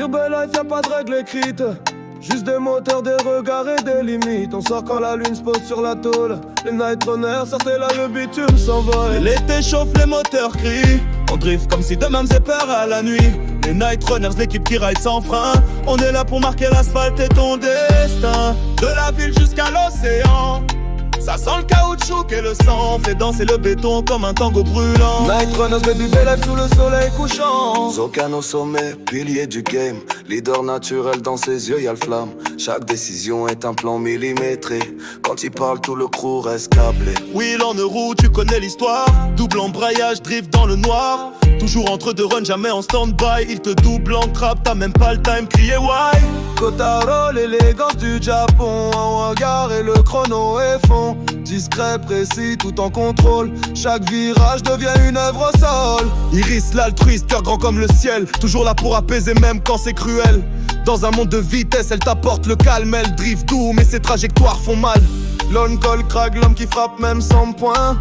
Sur Belle Life y'a pas de règles écrites, juste des moteurs, des regards et des limites. On sort quand la lune se pose sur la tôle. Les night runners sortez là, le bitume s'envole. L'été chauffe, les moteurs crient. On drift comme si demain faisait peur à la nuit. Les night runners, l'équipe qui ride sans frein. On est là pour marquer l'asphalte et ton destin. De la ville jusqu'à l'océan, ça sent le caoutchouc et le sang fait danser le béton comme un tango brûlant. Night runners, baby, belle life sous le soleil couchant. Zokan au sommet, pilier du game. Leader naturel dans ses yeux, y'a le flamme. Chaque décision est un plan millimétré. Quand il parle, tout le crew reste câblé. Wheel en roue, tu connais l'histoire. Double embrayage, drift dans le noir. Toujours entre deux runs, jamais en stand-by. Il te double en trap, t'as même pas le time, crier why. Kotaro, l'élégance du Japon. Un regard et le chrono est fond. Discret, précis, tout en contrôle. Chaque virage devient une œuvre au sol. Iris l'altruiste, cœur grand comme le ciel. Toujours là pour apaiser même quand c'est cruel. Dans un monde de vitesse, elle t'apporte le calme. Elle drift doux, mais ses trajectoires font mal. Lone call crack, l'homme qui frappe même sans point.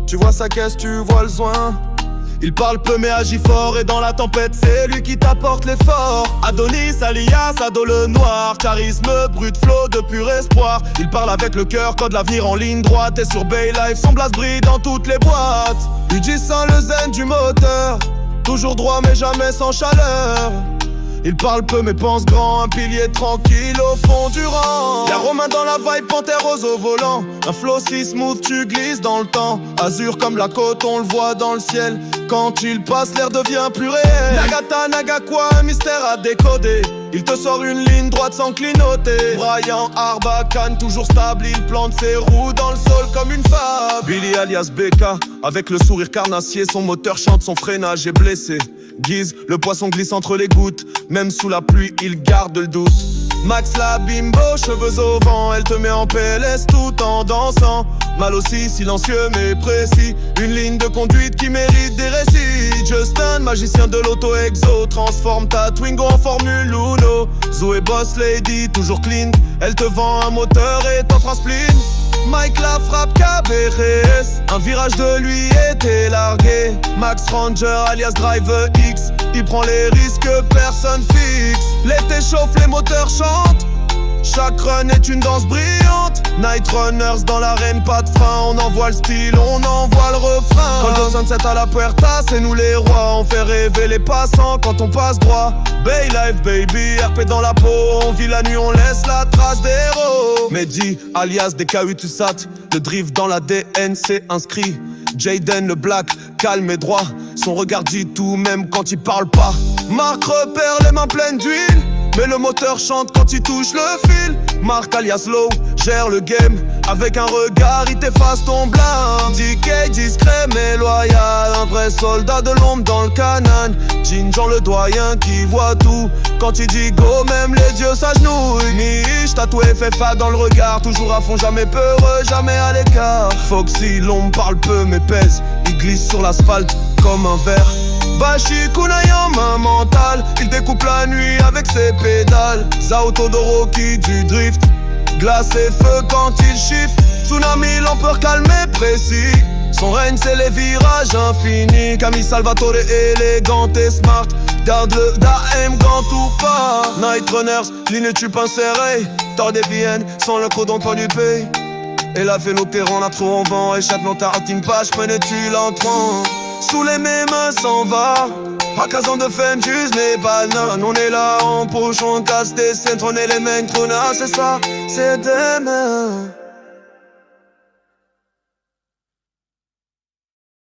Tu vois sa caisse, tu vois le soin. Il parle peu mais agit fort et dans la tempête c'est lui qui t'apporte l'effort. Adonis, alias, Ado le noir. Charisme, brut flow de pur espoir. Il parle avec le cœur, code l'avenir en ligne droite. Et sur Bay Life, son blast brille dans toutes les boîtes. UG sans le zen du moteur. Toujours droit mais jamais sans chaleur. Il parle peu mais pense grand, un pilier tranquille au fond du rang. Y'a Romain dans la vibe, panthère rose au volant. Un flow si smooth, tu glisses dans le temps. Azur comme la côte, on le voit dans le ciel. Quand il passe, l'air devient plus réel. Nagata, Nagakwa, un mystère à décoder. Il te sort une ligne droite sans clignoter. Brian Arbacane, toujours stable, il plante ses roues dans le sol comme une fable. Billy alias BK, avec le sourire carnassier, son moteur chante, son freinage est blessé. Guise, le poisson glisse entre les gouttes. Même sous la pluie, il garde le doute. Max la bimbo, cheveux au vent. Elle te met en PLS tout en dansant. Mal aussi, silencieux mais précis. Une ligne de conduite qui mérite des récits. Justin, magicien de l'auto-exo. Transforme ta Twingo en Formule Uno. Zoé Boss Lady, toujours clean. Elle te vend un moteur et t'offre un spleen. Mike la frappe KBRS. Un virage de lui était largué. Max Ranger alias Drive X. Il prend les risques que personne fixe. L'été chauffe, les moteurs chantent. Chaque run est une danse brillante. Night runners dans l'arène, pas de frein. On envoie le style, on envoie le refrain. Quand le sunset à la puerta, c'est nous les rois. On fait rêver les passants quand on passe droit. Bay Life baby, RP dans la peau. On vit la nuit, on laisse la trace des héros. Mehdi, alias DK8 USAT. Le drift dans l'ADN, c'est inscrit. Jaden le black, calme et droit. Son regard dit tout même quand il parle pas. Marc repère les mains pleines d'huile. Mais le moteur chante quand il touche le fil. Marc alias Low gère le game. Avec un regard il t'efface ton blâme. DK discret mais loyal. Un vrai soldat de l'ombre dans le canane. Jean le doyen qui voit tout. Quand il dit go même les dieux s'agenouillent. Mich tatoué FFA dans le regard. Toujours à fond, jamais peureux, jamais à l'écart. Foxy l'ombre parle peu mais pèse. Il glisse sur l'asphalte comme un verre. Bashi kunai en main mentale. Il découpe la nuit avec ses pédales. Zao Todoroki du drift. Glace et feu quand il chiffre. Tsunami, l'empereur calme et précis. Son règne c'est les virages infinis. Camille Salvatore élégante et smart. Garde le d'AM gant ou pas. Night runners, ligne tube insérée. Tord des viennes, sans le codon pas du pays. Et la vélo terrain, la trop en vent. Échappe dans ta acting page, prenais-tu l'entrant. Sous les mêmes s'en va. Pas casant de femme, juste les bananes. On est là en poche, on casse des scènes. On est les mecs, c'est ça, c'est demain.